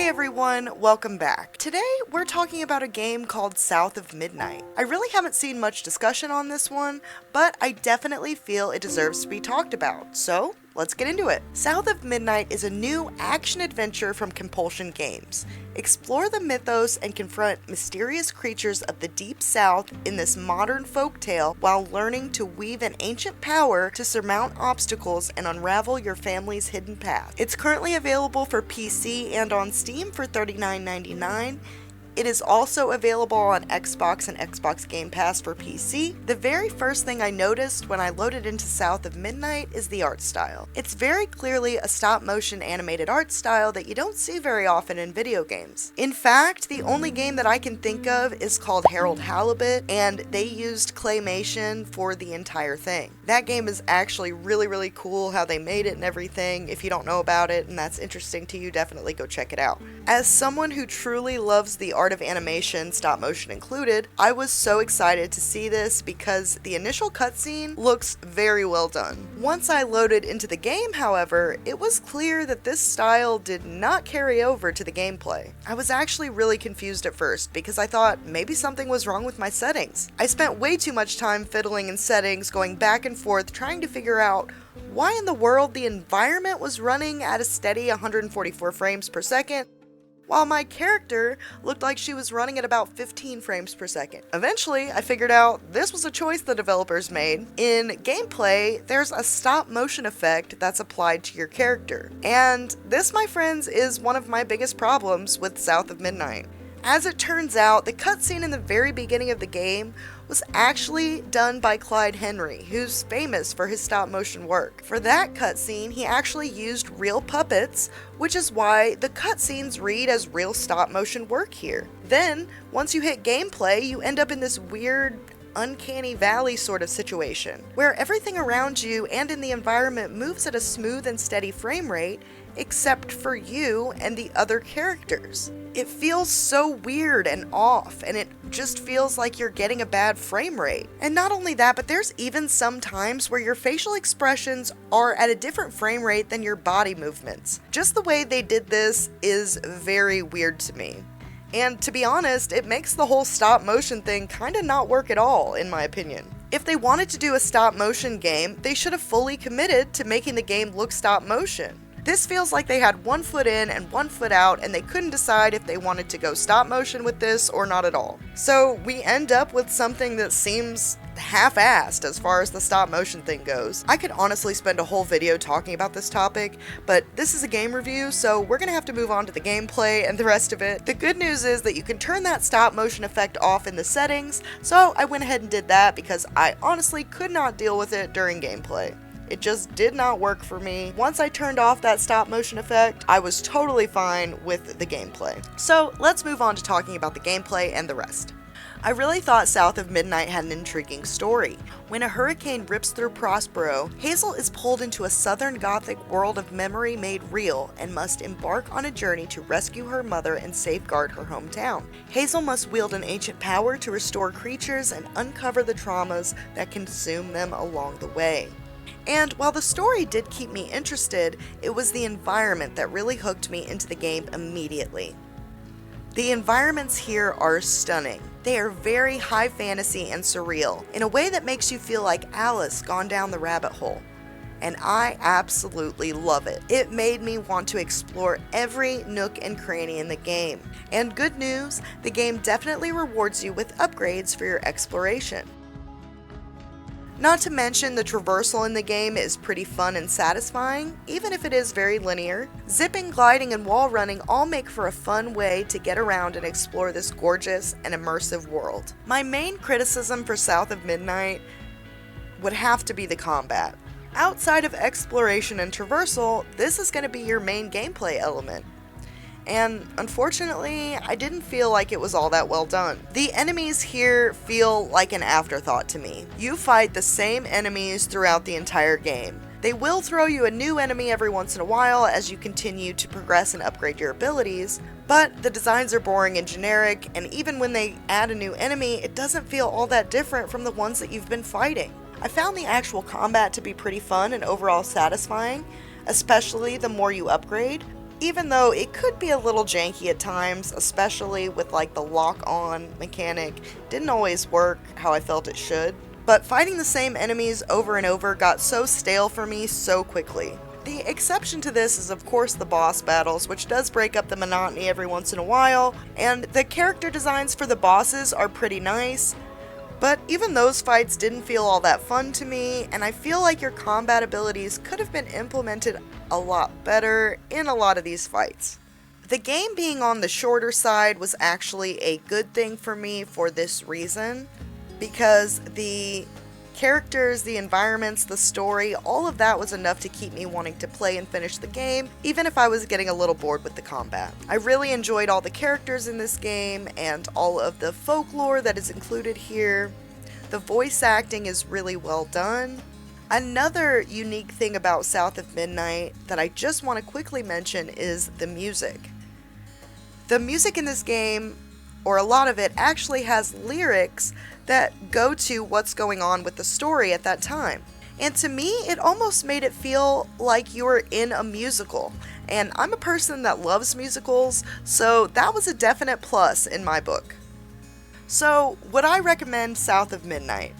everyone, welcome back. Today we're talking about a game called South of Midnight. I really haven't seen much discussion on this one, but I definitely feel it deserves to be talked about, so let's get into it. South of Midnight is a new action-adventure from Compulsion Games. Explore the mythos and confront mysterious creatures of the Deep South in this modern folktale while learning to weave an ancient power to surmount obstacles and unravel your family's hidden path. It's currently available for PC and on Steam for $39.99. It is also available on Xbox and Xbox Game Pass for PC. The very first thing I noticed when I loaded into South of Midnight is the art style. It's very clearly a stop-motion animated art style that you don't see very often in video games. In fact, the only game that I can think of is called Harold Halibut, and they used claymation for the entire thing. That game is actually really cool how they made it and everything. If you don't know about it and that's interesting to you, definitely go check it out. As someone who truly loves the art of animation, stop motion included, I was so excited to see this because the initial cutscene looks very well done. Once I loaded into the game, however, it was clear that this style did not carry over to the gameplay. I was actually really confused at first because I thought maybe something was wrong with my settings. I spent way too much time fiddling in settings, going back and forth trying to figure out why in the world the environment was running at a steady 144 frames per second, while my character looked like she was running at about 15 frames per second. Eventually, I figured out this was a choice the developers made. In gameplay, there's a stop motion effect that's applied to your character. And this, my friends, is one of my biggest problems with South of Midnight. As it turns out, the cutscene in the very beginning of the game was actually done by Clyde Henry, who's famous for his stop-motion work. For that cutscene, he actually used real puppets, which is why the cutscenes read as real stop-motion work here. Then, once you hit gameplay, you end up in this weird, uncanny valley sort of situation, where everything around you and in the environment moves at a smooth and steady frame rate, except for you and the other characters. It feels so weird and off, and it just feels like you're getting a bad frame rate. And not only that, but there's even some times where your facial expressions are at a different frame rate than your body movements. Just the way they did this is very weird to me. And to be honest, it makes the whole stop motion thing kinda not work at all, in my opinion. If they wanted to do a stop motion game, they should have fully committed to making the game look stop motion. This feels like they had one foot in and one foot out, and they couldn't decide if they wanted to go stop motion with this or not at all. So we end up with something that seems half-assed as far as the stop motion thing goes. I could honestly spend a whole video talking about this topic, but this is a game review, so we're gonna have to move on to the gameplay and the rest of it. The good news is that you can turn that stop motion effect off in the settings, so I went ahead and did that because I honestly could not deal with it during gameplay. It just did not work for me. Once I turned off that stop motion effect, I was totally fine with the gameplay. So let's move on to talking about the gameplay and the rest. I really thought South of Midnight had an intriguing story. When a hurricane rips through Prospero, Hazel is pulled into a southern Gothic world of memory made real and must embark on a journey to rescue her mother and safeguard her hometown. Hazel must wield an ancient power to restore creatures and uncover the traumas that consume them along the way. And while the story did keep me interested, it was the environment that really hooked me into the game immediately. The environments here are stunning. They are very high fantasy and surreal, in a way that makes you feel like Alice gone down the rabbit hole. And I absolutely love it. It made me want to explore every nook and cranny in the game. And good news, the game definitely rewards you with upgrades for your exploration. Not to mention, the traversal in the game is pretty fun and satisfying, even if it is very linear. Zipping, gliding, and wall running all make for a fun way to get around and explore this gorgeous and immersive world. My main criticism for South of Midnight would have to be the combat. Outside of exploration and traversal, this is going to be your main gameplay element. And unfortunately, I didn't feel like it was all that well done. The enemies here feel like an afterthought to me. You fight the same enemies throughout the entire game. They will throw you a new enemy every once in a while as you continue to progress and upgrade your abilities, but the designs are boring and generic, and even when they add a new enemy, it doesn't feel all that different from the ones that you've been fighting. I found the actual combat to be pretty fun and overall satisfying, especially the more you upgrade. even though it could be a little janky at times, especially with like the lock-on mechanic. Didn't always work how I felt it should. But fighting the same enemies over and over got so stale for me so quickly. The exception to this is of course the boss battles, which does break up the monotony every once in a while, and the character designs for the bosses are pretty nice, but even those fights didn't feel all that fun to me, and I feel like your combat abilities could have been implemented a lot better in a lot of these fights. The game being on the shorter side was actually a good thing for me for this reason, because the characters, the environments, the story, all of that was enough to keep me wanting to play and finish the game, even if I was getting a little bored with the combat. I really enjoyed all the characters in this game and all of the folklore that is included here. The voice acting is really well done. Another unique thing about South of Midnight that I just want to quickly mention is the music. The music in this game, or a lot of it, actually has lyrics that go to what's going on with the story at that time. And to me, it almost made it feel like you were in a musical. And I'm a person that loves musicals, so that was a definite plus in my book. So, would I recommend South of Midnight?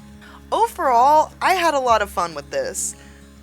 Overall, I had a lot of fun with this.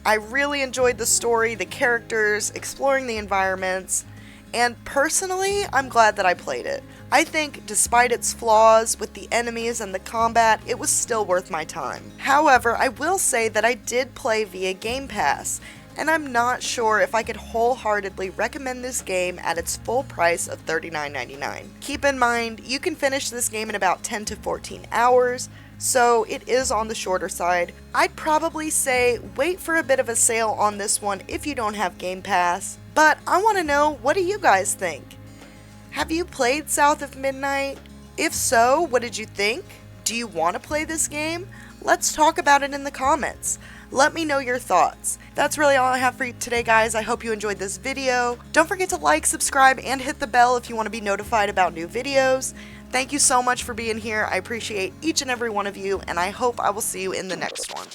I really enjoyed the story, the characters, exploring the environments, and personally, I'm glad that I played it. I think despite its flaws with the enemies and the combat, it was still worth my time. However, I will say that I did play via Game Pass, and I'm not sure if I could wholeheartedly recommend this game at its full price of $39.99. Keep in mind, you can finish this game in about 10 to 14 hours, so it is on the shorter side. I'd probably say wait for a bit of a sale on this one if you don't have Game Pass, but I want to know, what do you guys think? Have you played South of Midnight? If so, what did you think? Do you want to play this game? Let's talk about it in the comments. Let me know your thoughts. That's really all I have for you today, guys. I hope you enjoyed this video. Don't forget to like, subscribe, and hit the bell if you want to be notified about new videos. Thank you so much for being here. I appreciate each and every one of you, and I hope I will see you in the next one.